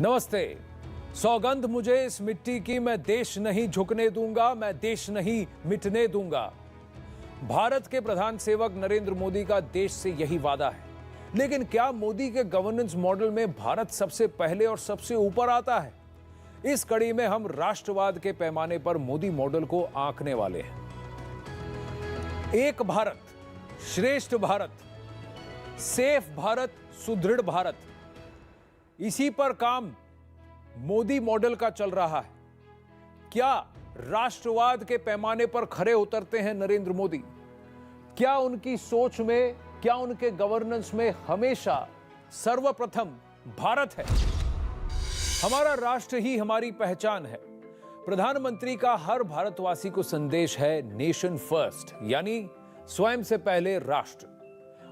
नमस्ते। सौगंध मुझे इस मिट्टी की, मैं देश नहीं झुकने दूंगा, मैं देश नहीं मिटने दूंगा। भारत के प्रधान सेवक नरेंद्र मोदी का देश से यही वादा है। लेकिन क्या मोदी के गवर्नेंस मॉडल में भारत सबसे पहले और सबसे ऊपर आता है? इस कड़ी में हम राष्ट्रवाद के पैमाने पर मोदी मॉडल को आंकने वाले हैं। एक भारत, श्रेष्ठ भारत, सेफ भारत, सुदृढ़ भारत, इसी पर काम मोदी मॉडल का चल रहा है। क्या राष्ट्रवाद के पैमाने पर खरे उतरते हैं नरेंद्र मोदी? क्या उनकी सोच में, क्या उनके गवर्नेंस में हमेशा सर्वप्रथम भारत है? हमारा राष्ट्र ही हमारी पहचान है। प्रधानमंत्री का हर भारतवासी को संदेश है नेशन फर्स्ट, यानी स्वयं से पहले राष्ट्र।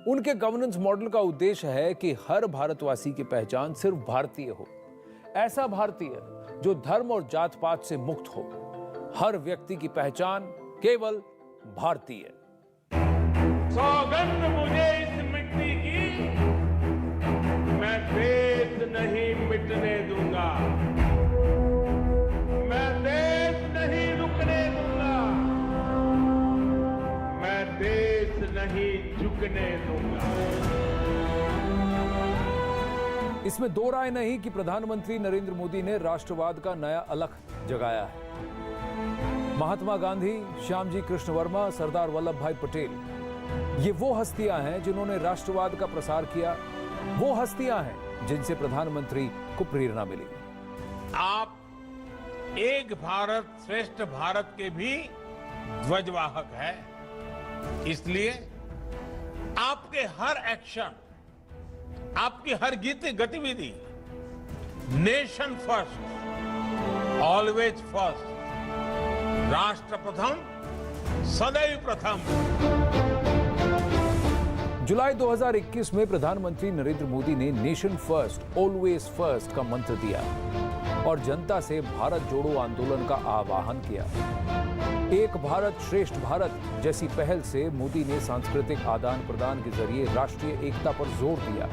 उनके गवर्नेंस मॉडल का उद्देश्य है कि हर भारतवासी की पहचान सिर्फ भारतीय हो, ऐसा भारतीय जो धर्म और जात पात से मुक्त हो। हर व्यक्ति की पहचान केवल भारतीय। सौगंध मुझे इस मिट्टी की, मैं देश नहीं मिटने दूंगा, मैं देश नहीं रुकने दूंगा, मैं देश नहीं झुकने दूंगा। इसमें दो राय नहीं कि प्रधानमंत्री नरेंद्र मोदी ने राष्ट्रवाद का नया अलख जगाया है। महात्मा गांधी, श्यामजी कृष्ण वर्मा, सरदार वल्लभ भाई पटेल, ये वो हस्तियां हैं जिन्होंने राष्ट्रवाद का प्रसार किया। वो हस्तियां हैं जिनसे प्रधानमंत्री को प्रेरणा मिली। आप एक भारत श्रेष्ठ भारत के भी ध्वजवाहक है। इसलिए आपके हर एक्शन, आपकी हर गतिविधि नेशन फर्स्ट, ऑलवेज फर्स्ट, राष्ट्र प्रथम, सदैव प्रथम। जुलाई 2021 में प्रधानमंत्री नरेंद्र मोदी ने नेशन फर्स्ट, ऑलवेज फर्स्ट का मंत्र दिया और जनता से भारत जोड़ो आंदोलन का आह्वान किया। एक भारत श्रेष्ठ भारत जैसी पहल से मोदी ने सांस्कृतिक आदान प्रदान के जरिए राष्ट्रीय एकता पर जोर दिया।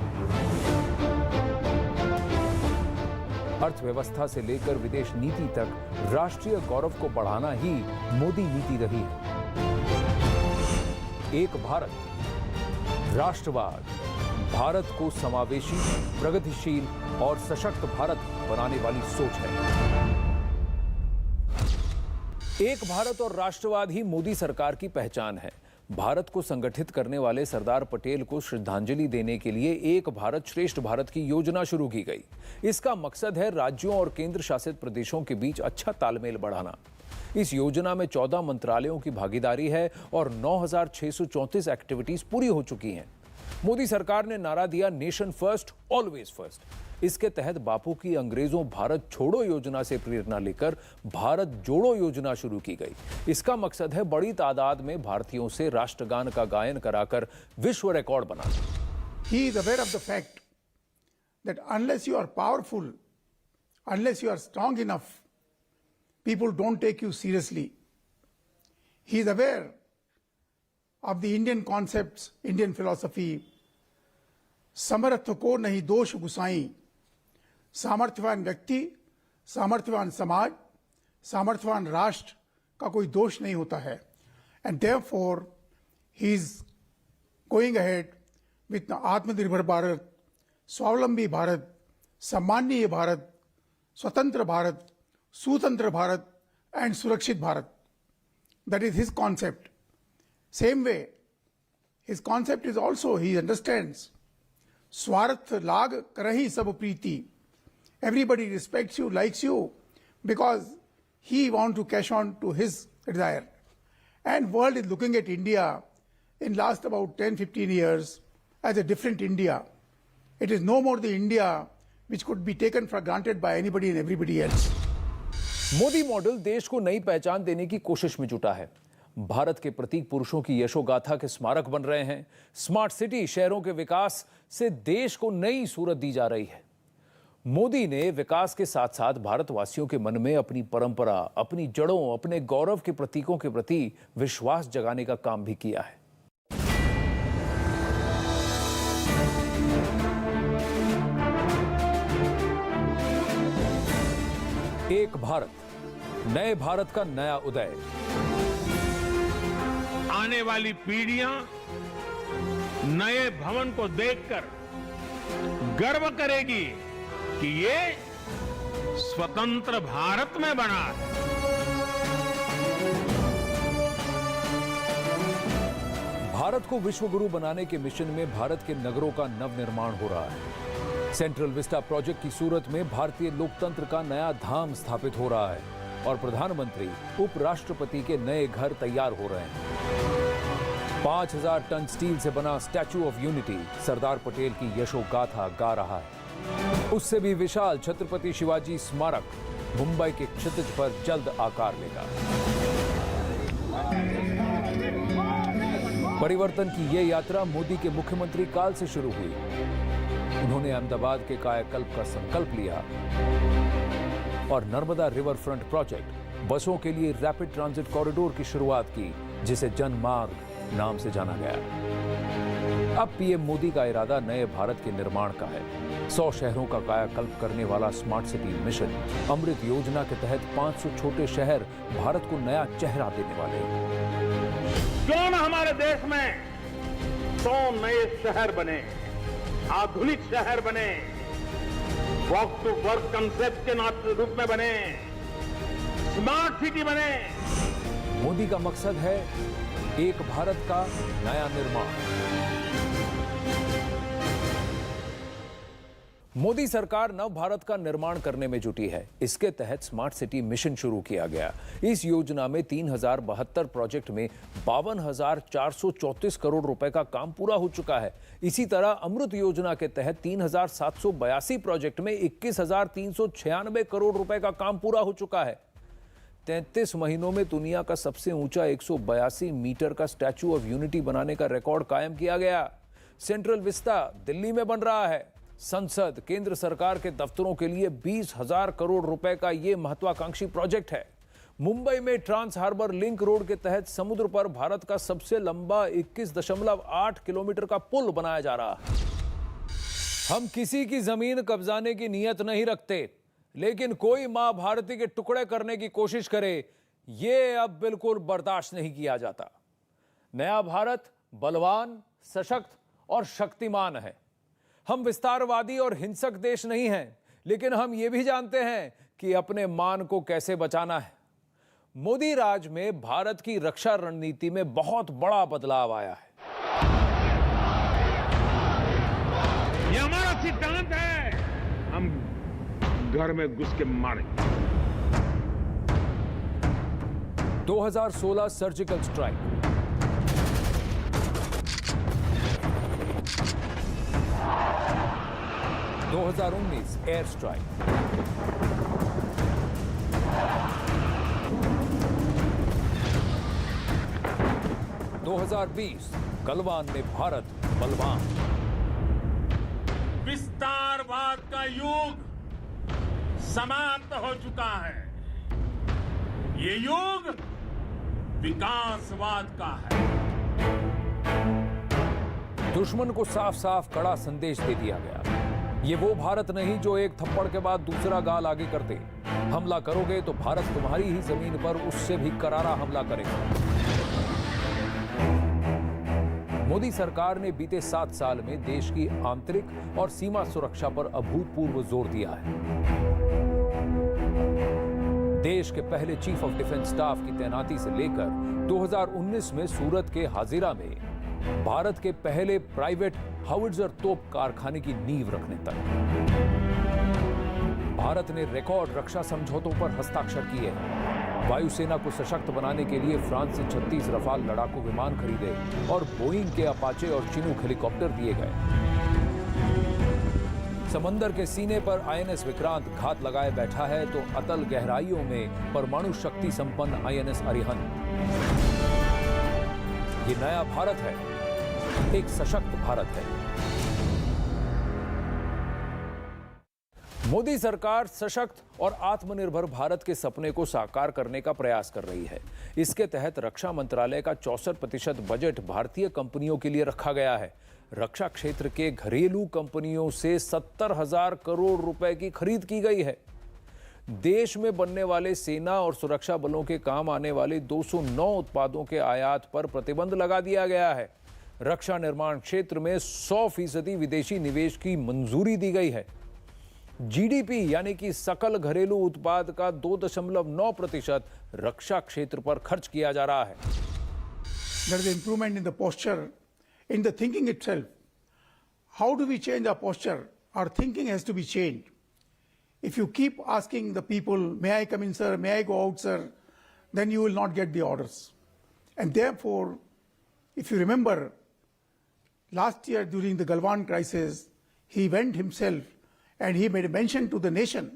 अर्थव्यवस्था से लेकर विदेश नीति तक राष्ट्रीय गौरव को बढ़ाना ही मोदी नीति रही है। एक भारत, राष्ट्रवाद, भारत को समावेशी, प्रगतिशील और सशक्त भारत बनाने वाली सोच है। एक भारत और राष्ट्रवाद ही मोदी सरकार की पहचान है। भारत को संगठित करने वाले सरदार पटेल को श्रद्धांजलि देने के लिए एक भारत श्रेष्ठ भारत की योजना शुरू की गई। इसका मकसद है राज्यों और केंद्र शासित प्रदेशों के बीच अच्छा तालमेल बढ़ाना। इस योजना में 14 मंत्रालयों की भागीदारी है और 9,634 एक्टिविटीज पूरी हो चुकी हैं। मोदी सरकार ने नारा दिया नेशन फर्स्ट, ऑलवेज फर्स्ट। इसके तहत बापू की अंग्रेजों भारत छोड़ो योजना से प्रेरणा लेकर भारत जोड़ो योजना शुरू की गई। इसका मकसद है बड़ी तादाद में भारतीयों से राष्ट्रगान का गायन कराकर विश्व record banana. He is aware of the fact that unless you are powerful, unless you are strong enough, people don't take you seriously. He is aware of the Indian concepts, Indian philosophy, समर्थ को नहीं दोष गुसाई, सामर्थ्यवान व्यक्ति, सामर्थ्यवान समाज, सामर्थ्यवान राष्ट्र का कोई दोष नहीं होता है। And therefore he is going ahead with आत्मनिर्भर भारत, स्वावलंबी भारत, सम्माननीय भारत, स्वतंत्र भारत, सुतंत्र भारत एंड सुरक्षित Bharat. That is his concept. Same way his concept is also, he understands स्वार्थ लाग करहि सब प्रीति। Everybody respects you, likes you, because he wants to cash on to his desire. And world is looking at India in last about 10-15 years as a different India. It is no more the India which could be taken for granted by anybody and everybody else. Modi model देश को नई पहचान देने की कोशिश में जुटा है। भारत के प्रतीक पुरुषों की यशोगाथा के स्मारक बन रहे हैं। स्मार्ट सिटी, शहरों के विकास से देश को नई सूरत दी जा रही है। मोदी ने विकास के साथ साथ भारतवासियों के मन में अपनी परंपरा, अपनी जड़ों, अपने गौरव के प्रतीकों के प्रति विश्वास जगाने का काम भी किया है। एक भारत, नए भारत का नया उदय। आने वाली पीढ़ियां नए भवन को देखकर गर्व करेगी कि ये स्वतंत्र भारत में बना है। भारत को विश्व गुरु बनाने के मिशन में भारत के नगरों का नवनिर्माण हो रहा है। सेंट्रल विस्टा प्रोजेक्ट की सूरत में भारतीय लोकतंत्र का नया धाम स्थापित हो रहा है और प्रधानमंत्री, उपराष्ट्रपति के नए घर तैयार हो रहे हैं। 5000 टन स्टील से बना statue of unity Sardar Patel की यशोगाथा गा रहा है। उससे भी विशाल छत्रपति शिवाजी स्मारक मुंबई के क्षितिज पर जल्द आकार लेगा। परिवर्तन की ये यात्रा मोदी के मुख्यमंत्री काल से शुरू हुई। उन्होंने अहमदाबाद के कायाकल्प का संकल्प लिया और नर्मदा रिवर फ्रंट प्रोजेक्ट, बसों के लिए रैपिड ट्रांजिट कॉरिडोर की शुरुआत की, जिसे जनमार्ग नाम से जाना गया। अब पीएम मोदी का इरादा नए भारत के निर्माण का है। 100 शहरों का कायाकल्प करने वाला स्मार्ट सिटी मिशन, अमृत योजना के तहत 500 छोटे शहर भारत को नया चेहरा देने वाले हैं। क्यों न हमारे देश में 100 नए शहर बने, आधुनिक शहर बने, वॉक टू वर्क कंसेप्ट के रूप में बने, स्मार्ट सिटी बने। मोदी का मकसद है एक भारत का नया निर्माण। मोदी सरकार नव भारत का निर्माण करने में जुटी है। इसके तहत स्मार्ट सिटी मिशन शुरू किया गया। इस योजना में 3072 प्रोजेक्ट में 52,434 करोड़ रुपए का काम पूरा हो चुका है। इसी तरह अमृत योजना के तहत 3,782 प्रोजेक्ट में 21,396 करोड़ रुपए का काम पूरा हो चुका है। 33 महीनों में दुनिया का सबसे ऊंचा 182 मीटर का स्टैच्यू ऑफ यूनिटी बनाने का रिकॉर्ड कायम किया गया। सेंट्रल विस्टा दिल्ली में बन रहा है। संसद, केंद्र सरकार के दफ्तरों के लिए 20,000 करोड़ रुपए का यह महत्वाकांक्षी प्रोजेक्ट है। मुंबई में ट्रांस हार्बर लिंक रोड के तहत समुद्र पर भारत का सबसे लंबा 21.8 किलोमीटर का पुल बनाया जा रहा है। हम किसी की जमीन कब्जाने की नीयत नहीं रखते, लेकिन कोई मां भारती के टुकड़े करने की कोशिश करे, यह अब बिल्कुल बर्दाश्त नहीं किया जाता। नया भारत बलवान, सशक्त और शक्तिमान है। हम विस्तारवादी और हिंसक देश नहीं हैं, लेकिन हम यह भी जानते हैं कि अपने मान को कैसे बचाना है। मोदी राज में भारत की रक्षा रणनीति में बहुत बड़ा बदलाव आया है। ये हमारा सिद्धांत है, हम घर में घुस के मारेंगे। 2016 surgical strike, 2019 air strike, 2020 Galwan में भारत बलवान। विस्तारवाद का युग समाप्त हो चुका है। ये युग विकासवाद का है। दुश्मन को साफ साफ कड़ा संदेश दे दिया गया। ये वो भारत नहीं जो एक थप्पड़ के बाद दूसरा गाल आगे करते। हमला करोगे तो भारत तुम्हारी ही जमीन पर उससे भी करारा हमला करेगा। मोदी सरकार ने बीते 7 साल में देश की आंतरिक और सीमा सुरक्षा पर अभूतपूर्व जोर दिया है। देश के पहले चीफ ऑफ डिफेंस स्टाफ की तैनाती से लेकर 2019 में सूरत के हाजिरा में भारत के पहले प्राइवेट हाउइट्जर तोप कारखाने की नींव रखने तक भारत ने रिकॉर्ड रक्षा समझौतों पर हस्ताक्षर किए हैं। वायुसेना को सशक्त बनाने के लिए फ्रांस से 36 रफाल लड़ाकू विमान खरीदे और बोइंग के अपाचे और चिनूक हेलीकॉप्टर दिए गए। समंदर के सीने पर आईएनएस विक्रांत घात लगाए बैठा है तो अतल गहराइयों में परमाणु शक्ति संपन्न आईएनएस अरिहंत। ये नया भारत है, एक सशक्त भारत है। मोदी सरकार सशक्त और आत्मनिर्भर भारत के सपने को साकार करने का प्रयास कर रही है। इसके तहत रक्षा मंत्रालय का 64% बजट भारतीय कंपनियों के लिए रखा गया है। रक्षा क्षेत्र के घरेलू कंपनियों से 70,000 करोड़ रुपए की खरीद की गई है। देश में बनने वाले सेना और सुरक्षा बलों के काम आने वाले 209 उत्पादों के आयात पर प्रतिबंध लगा दिया गया है। रक्षा निर्माण क्षेत्र में 100% विदेशी निवेश की मंजूरी दी गई है। जीडीपी यानी कि सकल घरेलू उत्पाद का 2.9% रक्षा क्षेत्र पर खर्च किया जा रहा है। There is improvement in the posture, in the thinking itself. How do we change our posture? Our thinking has to be changed. If you keep asking the people, may I come in, sir, may I go out, sir, then you will not get the orders. And therefore, if you remember, last year during the Galwan crisis, he went himself and he made a mention to the nation.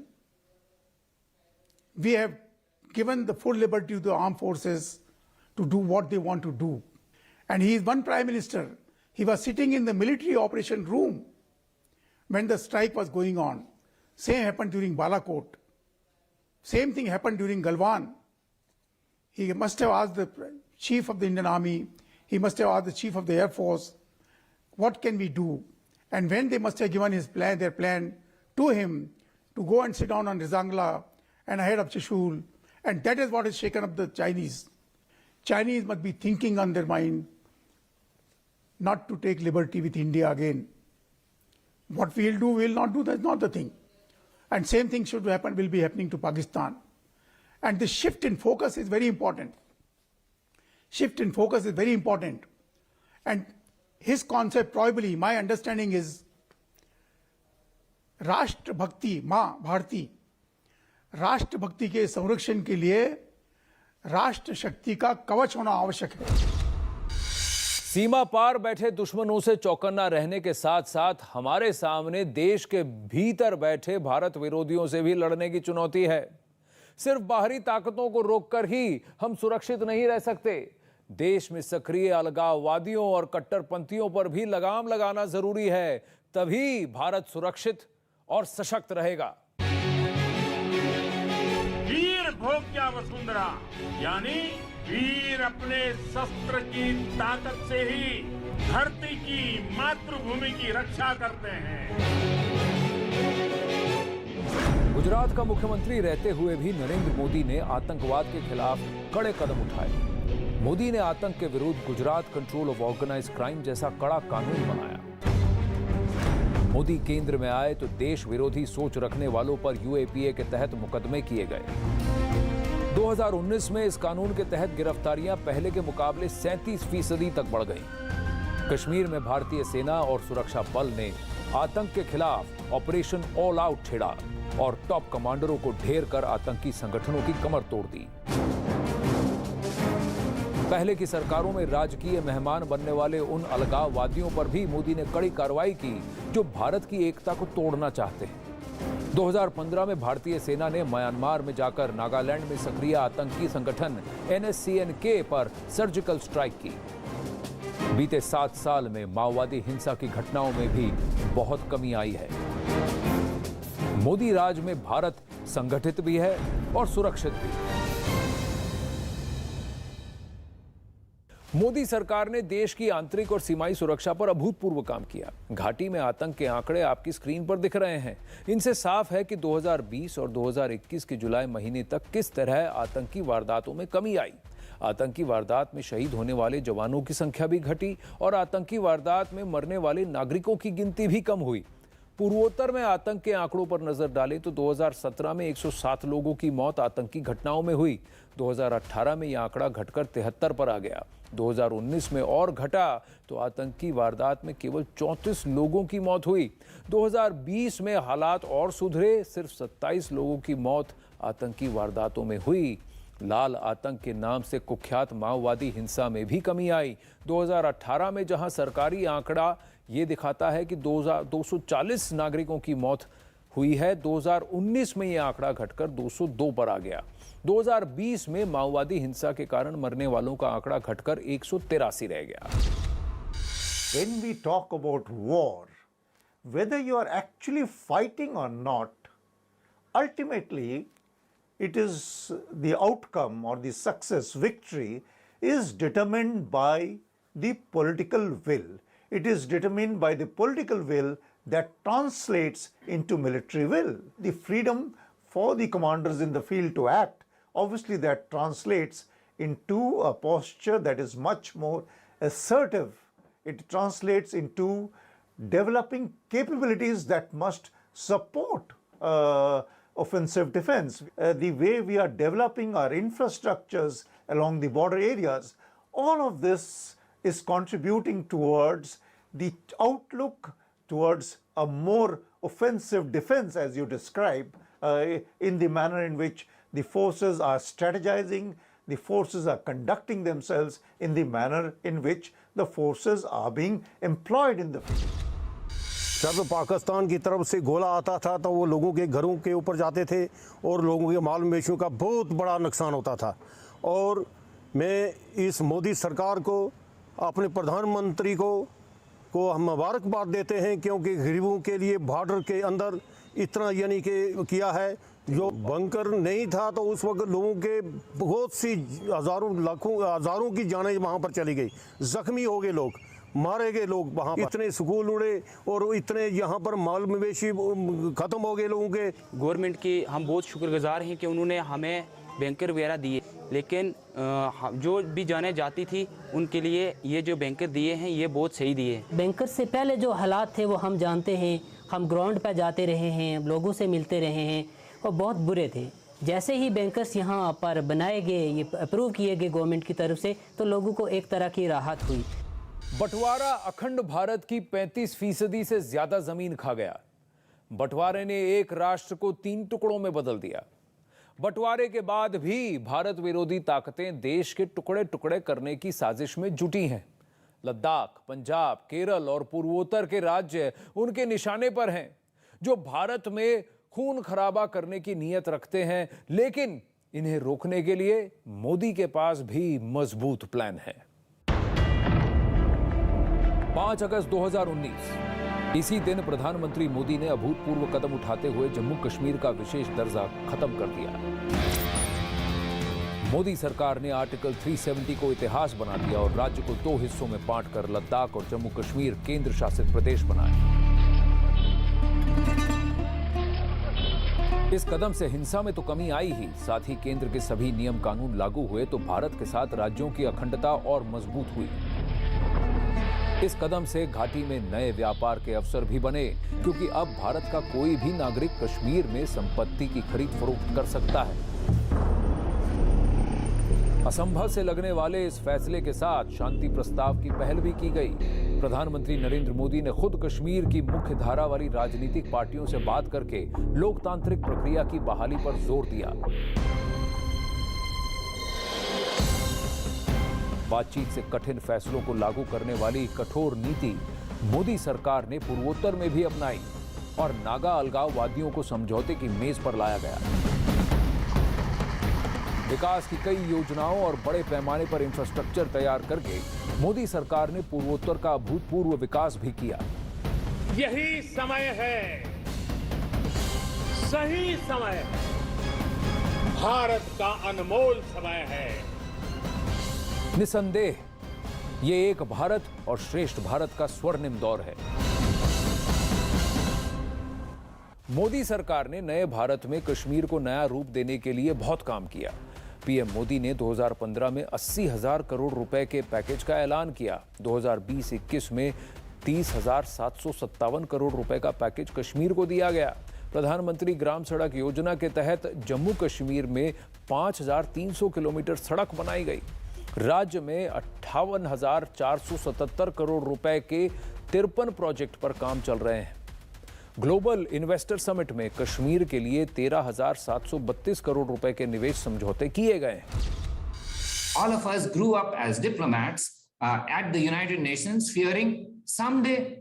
We have given the full liberty to the armed forces to do what they want to do. And he is one prime minister. He was sitting in the military operation room when the strike was going on. Same happened during Balakot. Same thing happened during Galwan. He must have asked the chief of the Indian Army, he must have asked the chief of the Air Force, what can we do? And when they must have given their plan to him to go and sit down on Rizangla and ahead of Chishul, and that is what has shaken up the Chinese. Chinese must be thinking on their mind not to take liberty with India again. What we will do, we will not do, that's not the thing. And same thing should happen, will be happening to Pakistan. And the shift in focus is very important. Shift in focus is very important. And his concept, probably, my understanding is राष्ट्र भक्ति, माँ भारती, राष्ट्र भक्ति के संरक्षण के लिए राष्ट्र शक्ति का कवच होना आवश्यक है। सीमा पार बैठे दुश्मनों से चौकन्ना रहने के साथ साथ हमारे सामने देश के भीतर बैठे भारत विरोधियों से भी लड़ने की चुनौती है। सिर्फ बाहरी ताकतों को रोककर ही हम सुरक्षित नहीं रह सकते। देश में सक्रिय अलगाववादियों और कट्टरपंथियों पर भी लगाम लगाना जरूरी है, तभी भारत सुरक्षित और सशक्त रहेगा। वीर भोग्या वसुंधरा, यानी वीर अपने शस्त्र की ताकत से ही धरती की, मातृभूमि की रक्षा करते हैं। गुजरात का मुख्यमंत्री रहते हुए भी नरेंद्र मोदी ने आतंकवाद के खिलाफ कड़े कदम उठाए। मोदी ने आतंक के विरुद्ध Gujarat control of organised crime जैसा कड़ा कानून बनाया। मोदी केंद्र में आए तो देश विरोधी सोच रखने वालों पर यूएपीए के तहत मुकदमे किए गए। 2019 में इस कानून के तहत गिरफ्तारियां पहले के मुकाबले 37% तक बढ़ गईं। कश्मीर में भारतीय सेना और सुरक्षा बल ने आतंक के खिलाफ ऑपरेशन ऑल आउट छेड़ा और टॉप कमांडरों को ढेर कर आतंकी संगठनों की कमर तोड़ दी। पहले की सरकारों में राजकीय मेहमान बनने वाले उन अलगाववादियों पर भी मोदी ने कड़ी कार्रवाई की जो भारत की एकता को तोड़ना चाहते हैं। 2015 में भारतीय सेना ने म्यांमार में जाकर नागालैंड में सक्रिय आतंकी संगठन NSCN-K पर सर्जिकल स्ट्राइक की। बीते 7 साल में माओवादी हिंसा की घटनाओं में भी बहुत कमी आई है। मोदी राज में भारत संगठित भी है और सुरक्षित भी। मोदी सरकार ने देश की आंतरिक और सीमाई सुरक्षा पर अभूतपूर्व काम किया। घाटी में आतंक के आंकड़े आपकी स्क्रीन पर दिख रहे हैं। इनसे साफ है कि 2020 और 2021 के जुलाई महीने तक किस तरह आतंकी वारदातों में कमी आई। आतंकी वारदात में शहीद होने वाले जवानों की संख्या भी घटी और आतंकी वारदात में मरने वाले नागरिकों की गिनती भी कम हुई। पूर्वोत्तर में आतंक के आंकड़ों पर नजर डालें तो 2017 में 107 लोगों की मौत आतंकी घटनाओं में हुई। 2018 में यह आंकड़ा घटकर 73 पर आ गया। 2019 में और घटा तो आतंकी वारदात में केवल 34 लोगों की मौत हुई। 2020 में हालात और सुधरे, सिर्फ 27 लोगों की मौत आतंकी वारदातों में हुई। लाल आतंक के नाम से कुख्यात माओवादी हिंसा में भी कमी आई। 2018 में जहां सरकारी आंकड़ा ये दिखाता है कि 240 नागरिकों की मौत हुई है, 2019 में यह आंकड़ा घटकर 202 पर आ गया। 2020 में माओवादी हिंसा के कारण मरने वालों का आंकड़ा घटकर 183 रह गया। When we talk about war, whether you are actually fighting or not, ultimately it is the outcome or the success, victory is determined by the political will. It is determined by the political will that translates into military will. The freedom for the commanders in the field to act, obviously that translates into a posture that is much more assertive. It translates into developing capabilities that must support offensive defense. The way we are developing our infrastructures along the border areas, all of this is contributing towards the outlook towards a more offensive defense, as you describe, in the manner in which the forces are strategizing, the forces are conducting themselves, in the manner in which the forces are being employed in the field. जब पाकिस्तान की तरफ से गोला आता था तो वो लोगों के घरों के ऊपर जाते थे और लोगों के माल मवेशियों का बहुत बड़ा नुकसान होता था। और मैं इस मोदी सरकार को, अपने प्रधानमंत्री को हम मुबारकबाद देते हैं, क्योंकि गरीबों के लिए बॉर्डर के अंदर इतना यानी कि किया है। जो बंकर नहीं था तो उस वक्त लोगों के बहुत सी हज़ारों की जानें वहाँ पर चली गई, ज़ख्मी हो गए लोग, मारे गए लोग, वहाँ पर इतने स्कूल उड़े और इतने यहाँ पर माल मवेशी ख़त्म हो गए लोगों के। गवर्नमेंट की हम बहुत शुक्रगुजार हैं कि उन्होंने हमें बैंकर वगैरह दिए, लेकिन जो भी जाने जाती थी उनके लिए ये जो बैंकर दिए हैं ये बहुत सही दिए। बैंकर से पहले जो हालात थे वो हम जानते हैं, हम ग्राउंड पर जाते रहे हैं, लोगों से मिलते रहे हैं और बहुत बुरे थे। जैसे ही बैंकर्स यहाँ पर बनाए गए, ये अप्रूव किए गए गवर्नमेंट की तरफ से, तो लोगों को एक तरह की राहत हुई। बंटवारा अखंड भारत की 35% से ज्यादा जमीन खा गया। बंटवारे ने एक राष्ट्र को 3 टुकड़ों में बदल दिया। बंटवारे के बाद भी भारत विरोधी ताकतें देश के टुकड़े टुकड़े करने की साजिश में जुटी हैं। लद्दाख, पंजाब, केरल और पूर्वोत्तर के राज्य उनके निशाने पर हैं, जो भारत में खून खराबा करने की नीयत रखते हैं। लेकिन इन्हें रोकने के लिए मोदी के पास भी मजबूत प्लान है। 5 अगस्त 2019, इसी दिन प्रधानमंत्री मोदी ने अभूतपूर्व कदम उठाते हुए जम्मू कश्मीर का विशेष दर्जा खत्म कर दिया। मोदी सरकार ने आर्टिकल 370 को इतिहास बना दिया और राज्य को 2 हिस्सों में बांटकर लद्दाख और जम्मू कश्मीर केंद्र शासित प्रदेश बनाए। इस कदम से हिंसा में तो कमी आई ही, साथ ही केंद्र के सभी नियम कानून लागू हुए तो भारत के साथ राज्यों की अखंडता और मजबूत हुई। इस कदम से घाटी में नए व्यापार के अवसर भी बने, क्योंकि अब भारत का कोई भी नागरिक कश्मीर में संपत्ति की खरीद फरोख्त कर सकता है। असंभव से लगने वाले इस फैसले के साथ शांति प्रस्ताव की पहल भी की गई। प्रधानमंत्री नरेंद्र मोदी ने खुद कश्मीर की मुख्य धारा वाली राजनीतिक पार्टियों से बात करके लोकतांत्रिक प्रक्रिया की बहाली पर जोर दिया। बातचीत से कठिन फैसलों को लागू करने वाली कठोर नीति मोदी सरकार ने पूर्वोत्तर में भी अपनाई और नागा अलगाववादियों को समझौते की मेज पर लाया गया। विकास की कई योजनाओं और बड़े पैमाने पर इंफ्रास्ट्रक्चर तैयार करके मोदी सरकार ने पूर्वोत्तर का अभूतपूर्व विकास भी किया। यही समय है, सही समय, भारत का अनमोल समय है। निसंदेह ये एक भारत और श्रेष्ठ भारत का स्वर्णिम दौर है। मोदी सरकार ने नए भारत में कश्मीर को नया रूप देने के लिए बहुत काम किया। पीएम मोदी ने 2015 में 80,000 करोड़ रुपए के पैकेज का ऐलान किया। 2020-21 में 30,757 करोड़ रुपए का पैकेज कश्मीर को दिया गया। प्रधानमंत्री ग्राम सड़क योजना के तहत जम्मू कश्मीर में 5,300 किलोमीटर सड़क बनाई गई। राज्य में 58,477 करोड़ रुपए के 53 प्रोजेक्ट पर काम चल रहे हैं। ग्लोबल इन्वेस्टर समिट में कश्मीर के लिए 13,732 करोड़ रुपए के निवेश समझौते किए गए। All of us grew up as diplomats at the United Nations, fearing someday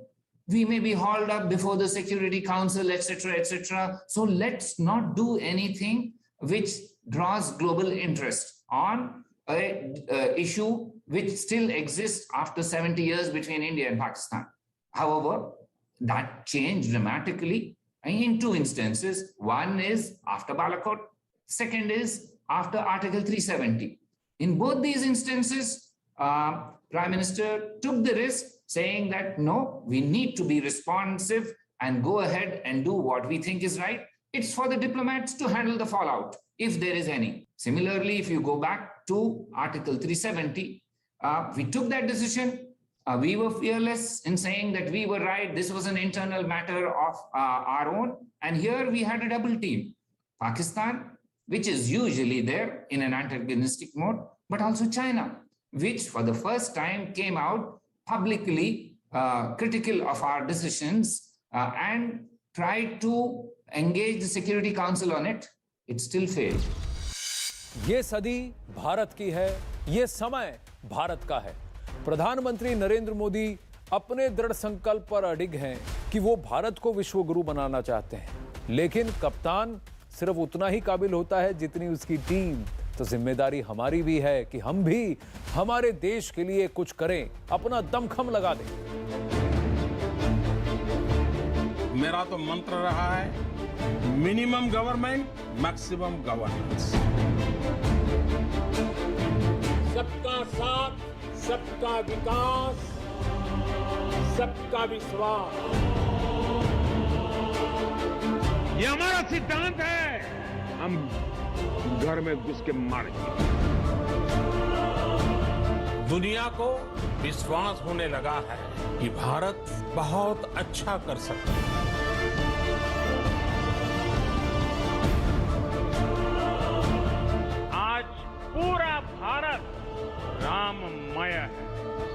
we may be hauled up before the Security Council, etc., etc. So let's not do anything which draws global interest on a issue which still exists after 70 years between India and Pakistan. However, that changed dramatically in 2 instances. One is after Balakot, second is after Article 370. In both these instances, Prime Minister took the risk, saying that no, we need to be responsive and go ahead and do what we think is right. It's for the diplomats to handle the fallout, if there is any. Similarly, if you go back to Article 370, we took that decision. We were fearless in saying that we were right. This was an internal matter of our own. And here we had a double team. Pakistan, which is usually there in an antagonistic mode, but also China, which for the first time came out publicly critical of our decisions and tried to engage the Security Council on it. It still failed. ये सदी भारत की है, ये समय भारत का है। प्रधानमंत्री नरेंद्र मोदी अपने दृढ़ संकल्प पर अडिग हैं कि वो भारत को विश्व गुरु बनाना चाहते हैं, लेकिन कप्तान सिर्फ उतना ही काबिल होता है जितनी उसकी टीम। तो जिम्मेदारी हमारी भी है कि हम भी हमारे देश के लिए कुछ करें, अपना दमखम लगा दें। मेरा तो मंत्र रहा है, मिनिमम गवर्नमेंट, मैक्सिमम गवर्नेंस। सबका साथ, सबका विकास, सबका विश्वास, ये हमारा सिद्धांत है। हम घर में घुस के मारेंगे। दुनिया को विश्वास होने लगा है कि भारत बहुत अच्छा कर सकता है। आज पूरा भारत राममय है।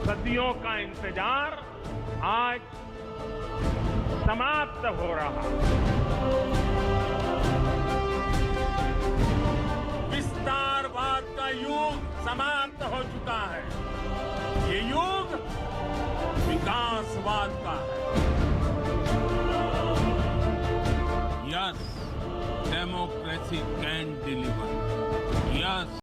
सदियों का इंतजार आज समाप्त हो रहा है। विस्तारवाद का युग समाप्त हो चुका है। ये युग विकासवाद का है। Yes, democracy can deliver.